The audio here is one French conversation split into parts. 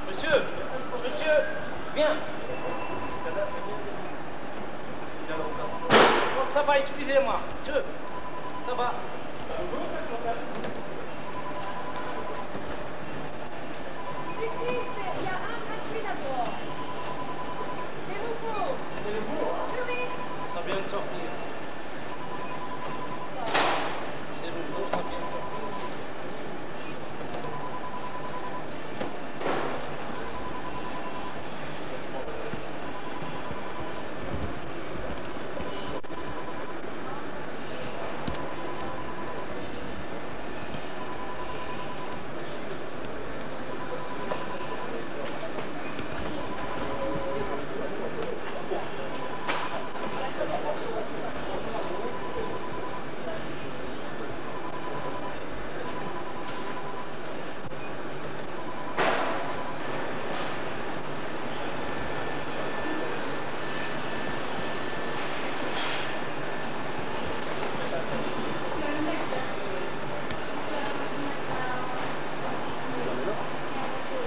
Monsieur, monsieur, viens. Ça va, excusez-moi. Monsieur, ça va. Si, il y a un gratuit là-bas. C'est nouveau. C'est nouveau, hein? Oui, oui. Ça vient de sortir. C'est nouveau, ça vient de sortir.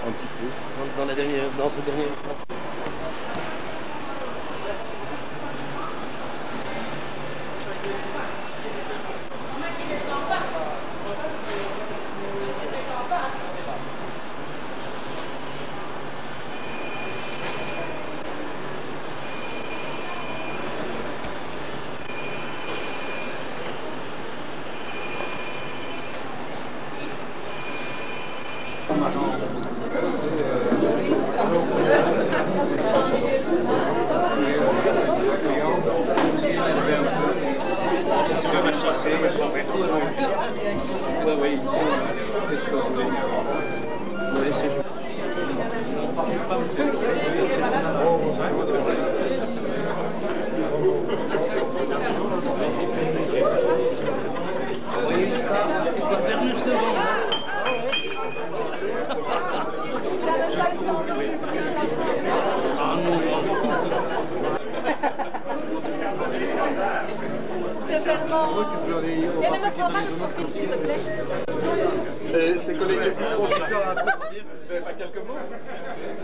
Un petit peu, dans ce dernier écran. Oui, c'est ce que vous voulez. Oui, c'est Et ne me prends pas de profil, s'il te plaît. Ses collègues les plus consulteurs à dire, vous n'avez pas quelques mots?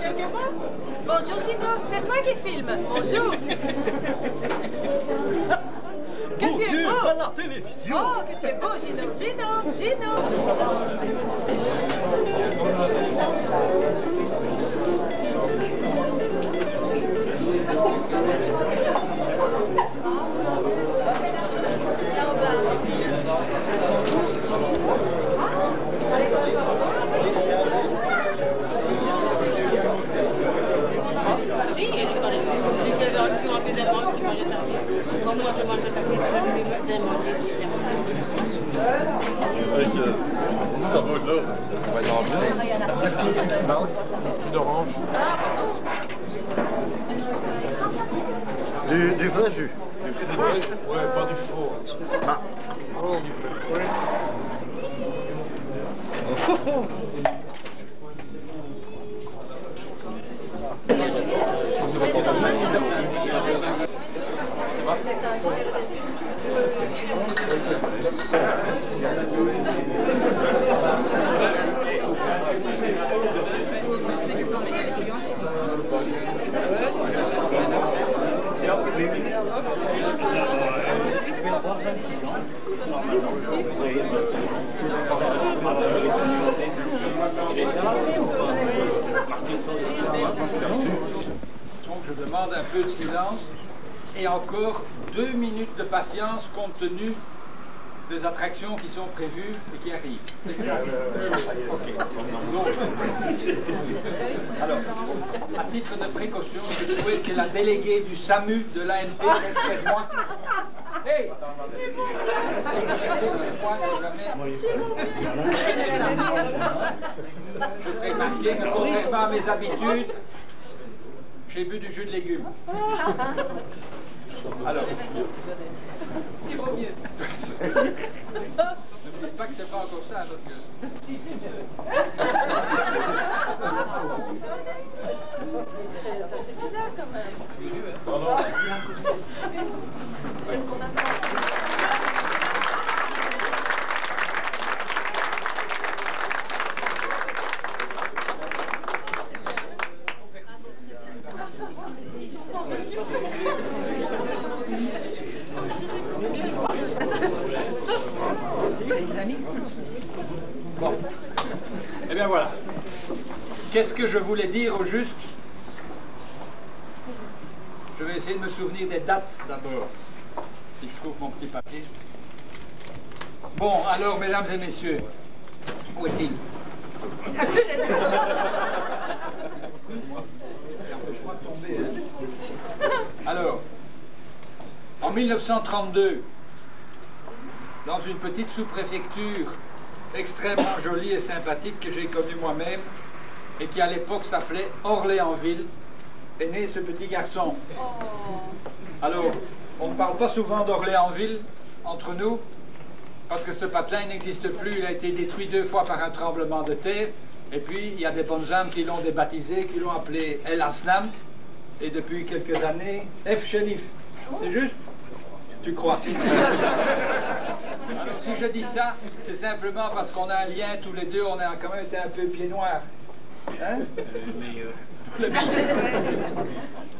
Quelques mots? Bonjour Gino, c'est toi qui filmes. Bonjour. Que tu es beau. À la télévision. Oh, que tu es beau, Gino. Gino. Ça vaut de l'eau. Ça va être bien. Non, jus d'orange. Du vrai jus. Ouais, pas du faux. Ah. Oh, du faux. Donc je demande un peu de silence et encore 2 minutes de patience compte tenu des attractions qui sont prévues et qui arrivent. Alors, à titre de précaution, je souhaite que la déléguée du SAMU de l'ANP reste près de moi. Hey! Je ferai marquer que, contrairement à mes habitudes, j'ai bu du jus de légumes. Alors, il vaut mieux. Ne me dites pas que c'est pas encore ça, parce que... C'est bizarre quand même. C'est ce qu'on attend. Bon. Eh bien voilà. Qu'est-ce que je voulais dire au juste? Je vais essayer de me souvenir des dates d'abord, si je trouve mon petit papier. Bon, alors, mesdames et messieurs, où est-il? Alors, en 1932, dans une petite sous-préfecture extrêmement jolie et sympathique que j'ai connue moi-même et qui à l'époque s'appelait Orléansville, est né ce petit garçon. Alors, on ne parle pas souvent d'Orléansville entre nous, parce que ce patelin n'existe plus, il a été détruit 2 fois par un tremblement de terre, et puis il y a des bonnes âmes qui l'ont débaptisé, qui l'ont appelé El Aslam, et depuis quelques années, F. Chenif. C'est juste? Tu crois? Alors si je dis ça, c'est simplement parce qu'on a un lien tous les deux, on a quand même été un peu pieds noirs. Hein? Le meilleur.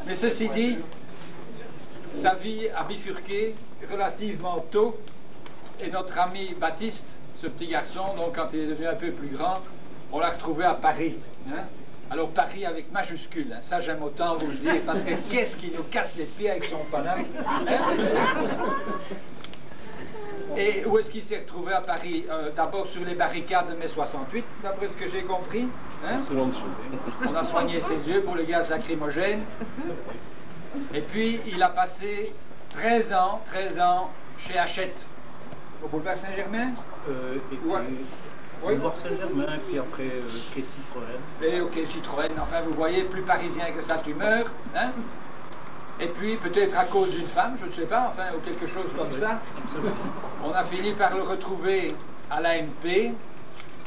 Mais ceci dit, sa vie a bifurqué relativement tôt, et notre ami Baptiste, ce petit garçon, donc quand il est devenu un peu plus grand, on l'a retrouvé à Paris. Hein? Alors Paris avec majuscule, hein? Ça j'aime autant vous le dire, parce que qu'est-ce qui nous casse les pieds avec son paname, hein? Et où est-ce qu'il s'est retrouvé à Paris? D'abord sur les barricades de mai 68, d'après ce que j'ai compris. Hein? On a soigné ses yeux pour les gaz lacrymogènes. Et puis il a passé 13 ans chez Hachette, au boulevard Saint-Germain. Ouais. Oui. Boulevard Saint-Germain, puis après quai Citroën. Et ok, Citroën, enfin vous voyez, plus parisien que sa tumeur. Hein? Et puis peut-être à cause d'une femme, je ne sais pas, enfin, ou quelque chose comme ça, on a fini par le retrouver à l'AMP.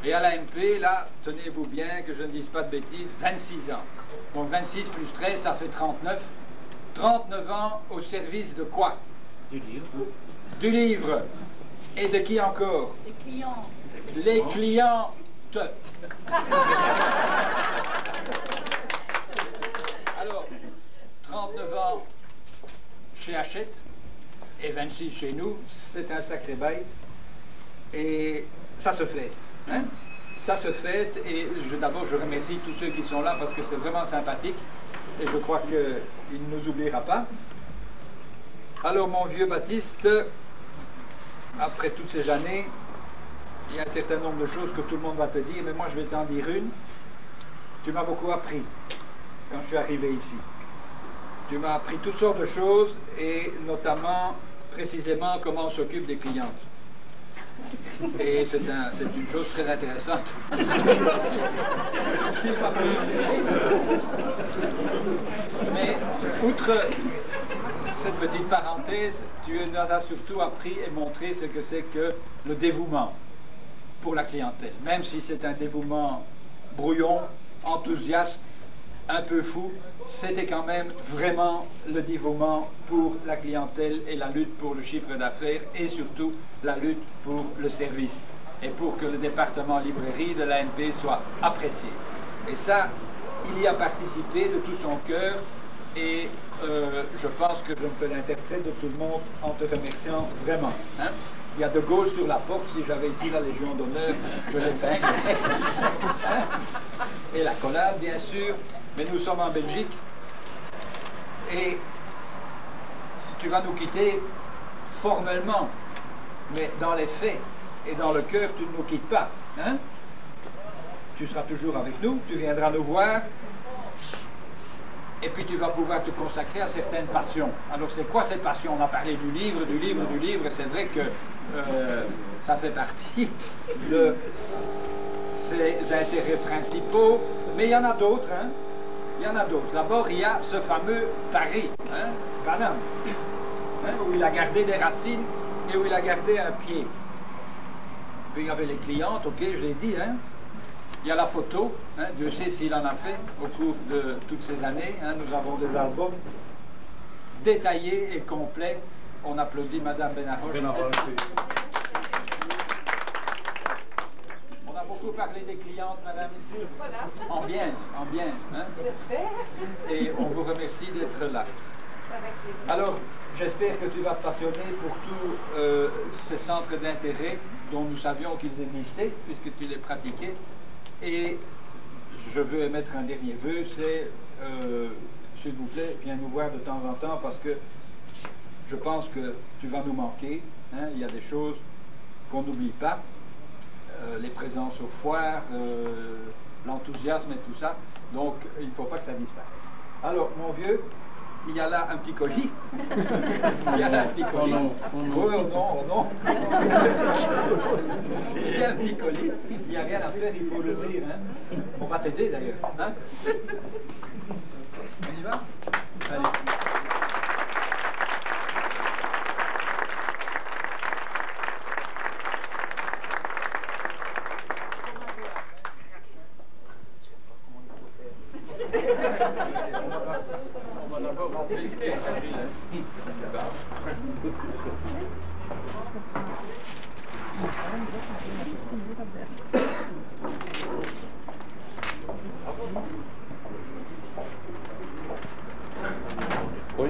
Et à l'AMP, là, tenez-vous bien que je ne dise pas de bêtises, 26 ans. Donc 26 plus 13, ça fait 39. 39 ans au service de quoi? Du livre. Du livre. Et de qui encore? Les clients. Les clientes. Alors, 39 ans chez Hachette et 26 chez nous, c'est un sacré bail. Et ça se fête. Hein? Ça se fête, et d'abord je remercie tous ceux qui sont là parce que c'est vraiment sympathique et je crois qu'il ne nous oubliera pas. Alors mon vieux Baptiste, après toutes ces années, il y a un certain nombre de choses que tout le monde va te dire, mais moi je vais t'en dire une. Tu m'as beaucoup appris quand je suis arrivé ici. Tu m'as appris toutes sortes de choses, et notamment, précisément, comment on s'occupe des clientes. Et c'est une chose très intéressante. Mais, outre cette petite parenthèse, tu nous as surtout appris et montré ce que c'est que le dévouement pour la clientèle. Même si c'est un dévouement brouillon, enthousiaste, un peu fou, c'était quand même vraiment le dévouement pour la clientèle et la lutte pour le chiffre d'affaires et surtout la lutte pour le service et pour que le département librairie de l'AMP soit apprécié. Et ça, il y a participé de tout son cœur et je pense que je me fais l'interprète de tout le monde en te remerciant vraiment. Hein? Il y a de gauche sur la porte, si j'avais ici la Légion d'honneur, je l'épingle. Hein? Et la collade, bien sûr. Mais nous sommes en Belgique et tu vas nous quitter formellement, mais dans les faits et dans le cœur, tu ne nous quittes pas. Hein? Tu seras toujours avec nous, tu viendras nous voir et puis tu vas pouvoir te consacrer à certaines passions. Alors c'est quoi ces passions? On a parlé du livre, et c'est vrai que ça fait partie de ses intérêts principaux, mais il y en a d'autres, hein? Il y en a d'autres. D'abord, il y a ce fameux Paris, hein, Paname, hein, où il a gardé des racines et où il a gardé un pied. Puis il y avait les clientes, ok, je l'ai dit, hein. Il y a la photo, hein, Dieu sait s'il en a fait au cours de toutes ces années. Hein, nous avons des albums détaillés et complets. On applaudit Madame Benaroche. On a beaucoup parlé des clientes, Madame, ici. Voilà. En bien, hein. J'espère. Et on vous remercie d'être là. Alors, j'espère que tu vas te passionner pour tous ces centres d'intérêt dont nous savions qu'ils existaient, puisque tu les pratiquais. Et je veux émettre un dernier vœu, c'est, s'il vous plaît, viens nous voir de temps en temps, parce que je pense que tu vas nous manquer. Hein, il y a des choses qu'on n'oublie pas, les présences aux foires, l'enthousiasme et tout ça. Donc, il ne faut pas que ça disparaisse. Alors, mon vieux, il y a là un petit colis. Il y a là un petit colis. Oh non. Il y a un petit colis. Il n'y a rien à faire, il faut l'ouvrir. Hein. On va t'aider d'ailleurs. Hein. On y va? Allez. On va d'abord remplir ce qu'il y a là. Oui.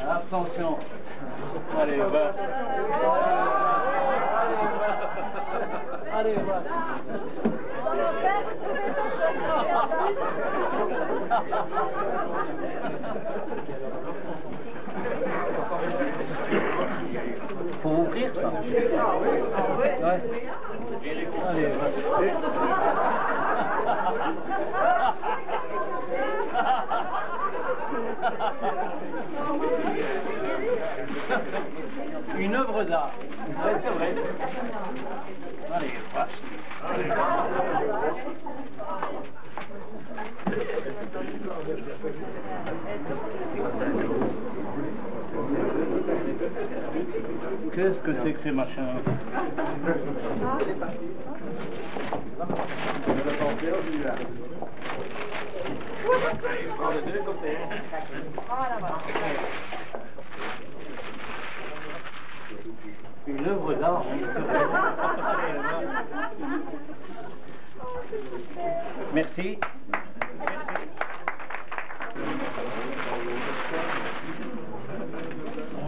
Attention. Allez, va. Allez, va. Faut ouvrir ça. Ouais. Allez, va. Une œuvre d'art. Ouais, c'est vrai. Allez, va. Qu'est-ce que c'est que ces machins? Une œuvre d'art, c'est vrai. Merci.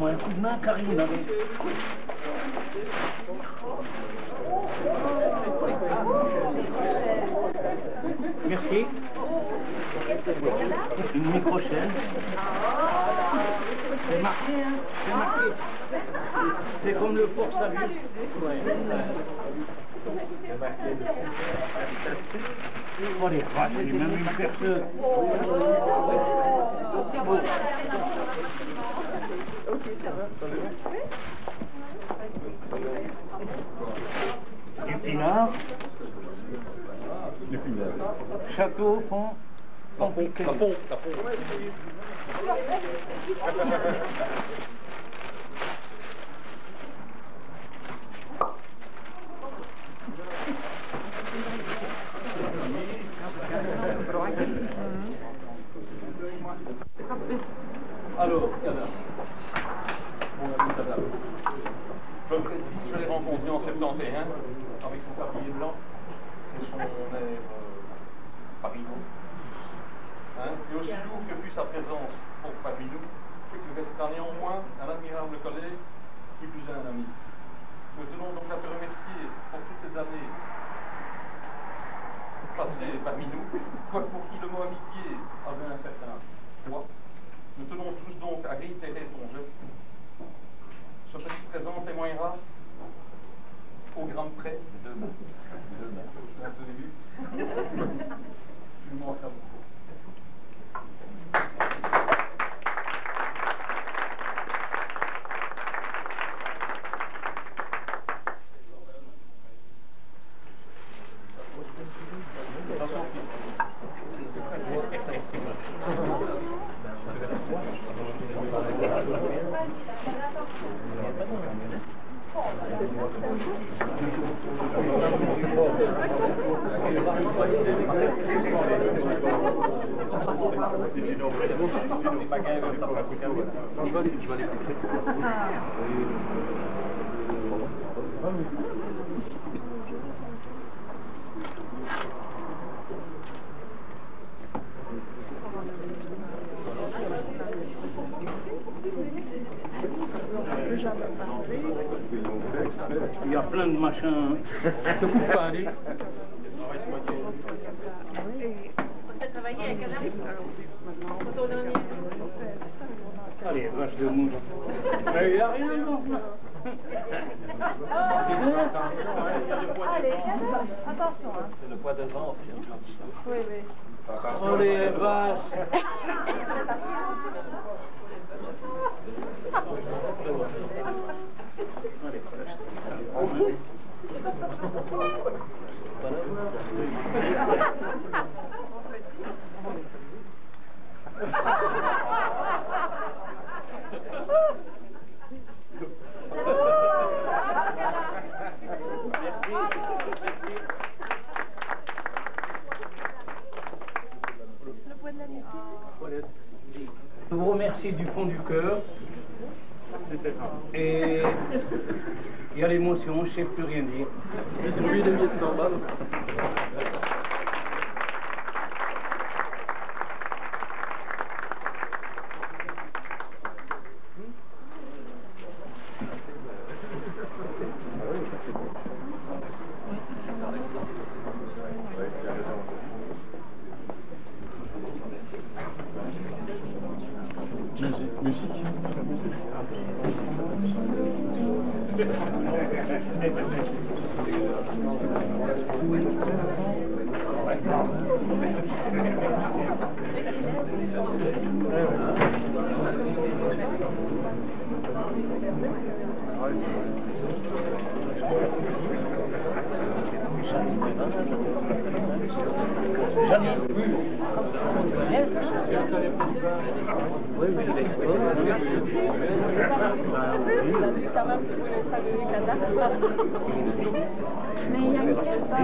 Un coup de main, Karine, allez. Merci. Une micro-chaîne. C'est marqué, hein? C'est marqué. C'est comme le port salut. Ouais. Oh les vaches, j'ai même une perceuse. C'est beau. Du pinard. Château, fond, compliqué. Alors, je précise, je l'ai rencontré en 71 avec son tablier blanc et son air Paris-Lou. Hein? Et aussi lourd que fut sa présence pour Paris-Lou, c'est qu'il restera néanmoins un admirable collègue cousin, un ami. Nous tenons donc à te remercier pour toutes ces années passées parmi nous, toi pour qui le mot amitié avait un certain poids. Nous tenons tous donc à réitérer ton geste. Ce petit présent témoignera au grand près demain. On te vu. Tu manqueras beaucoup. Il y a plein de machins. Je te coupe pas, allez. On peut travailler avec un retourner en île. Allez, vache de mou. Mais il n'y a rien, non. Allez, attention. Hein. C'est le poids de vent aussi. Oui, oui. Oh les vaches. Je vous remercie du fond du cœur. Et il y a l'émotion, je ne sais plus rien dire. Et sur lui, il est mis de 100 balles. Mais il y a une pièce, ça.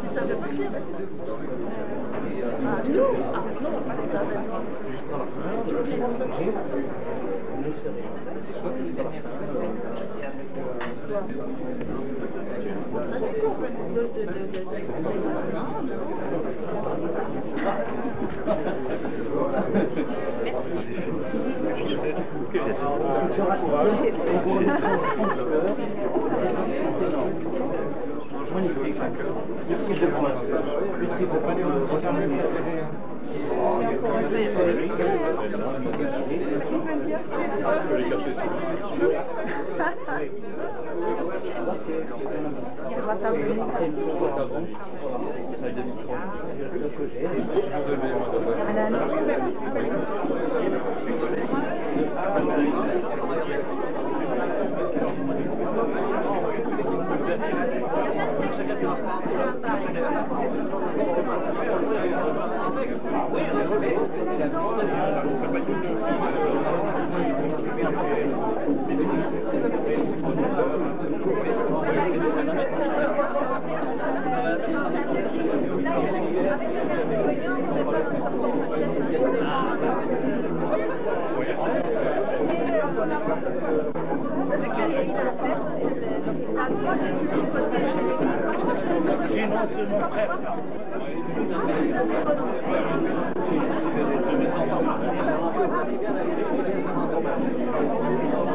Tu sais depuis qui? Ah, nous? Ah, non,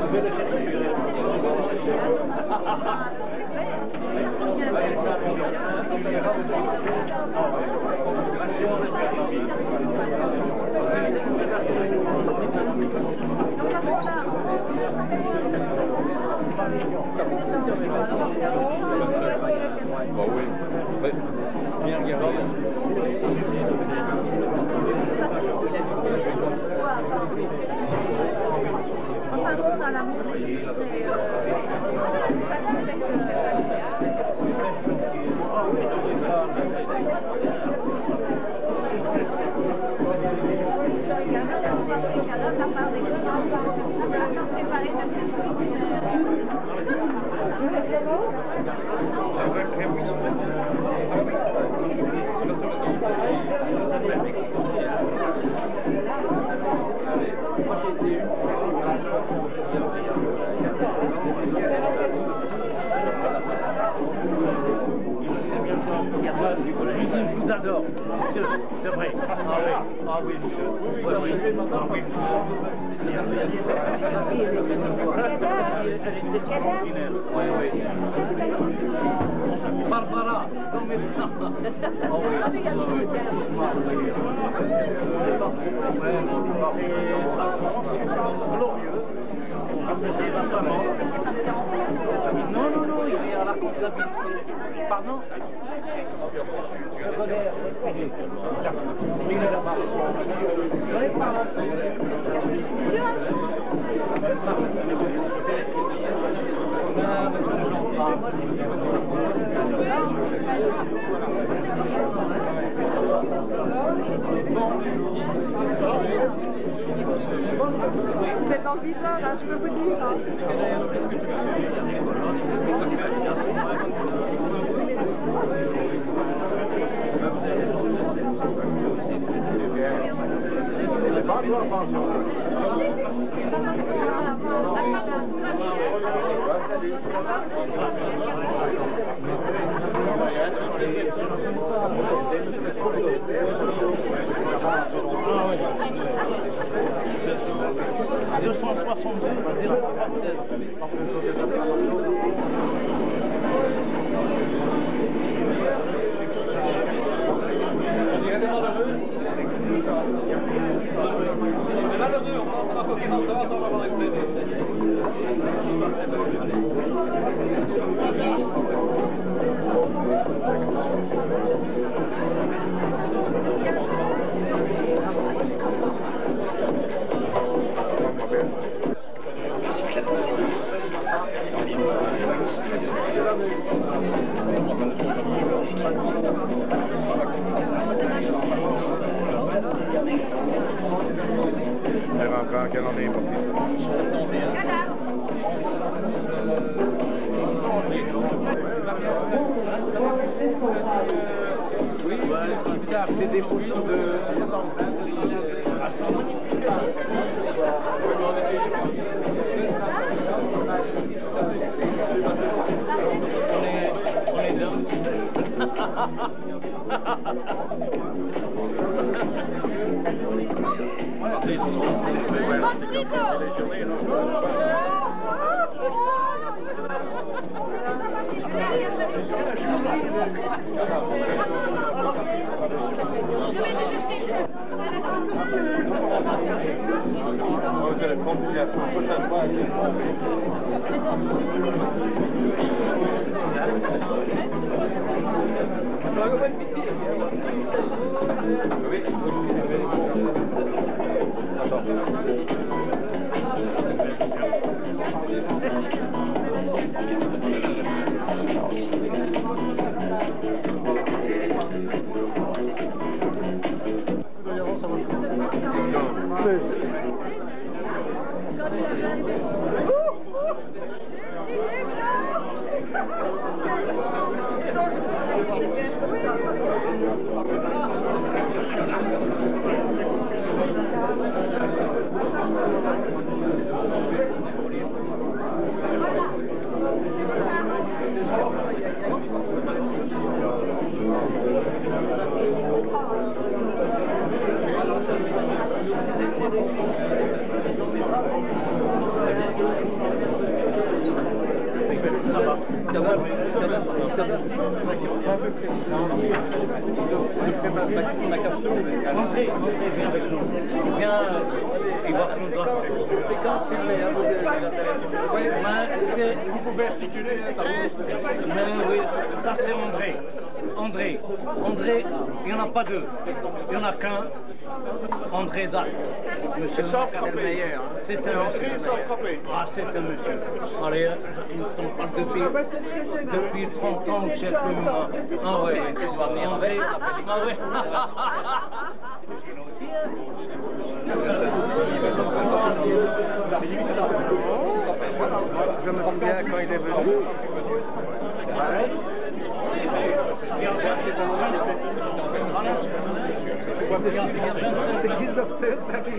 Je vais le chercher. Je vous adore, monsieur, c'est vrai. Ah oui, monsieur. Oui. Elle était extraordinaire. Oui. Barbara, comme elle est. Ah oui, c'est glorieux. C'est vraiment. Non, il y a la comptabilité. Pardon? C'est dans 10 heures, hein, je peux vous dire. Hein. Elle rentre en quelle année? Oui, c'est des photos de... On est là. Oui. Entrez, viens avec nous. Viens, il va nous drapeau. C'est quand c'est vous pouvez articuler, ça mais oui, ça c'est André. André, il n'y en a pas deux. Il n'y en a qu'un. André Dac. Monsieur, c'est le meilleur. C'est un monsieur. Ah, c'est un monsieur. Allez, ils ne sont pas depuis 30 ans que j'ai plus moi. Ah oui, tu dois venir avec. Ah oui. Je me souviens quand il est venu. C'est Christophe, ça fait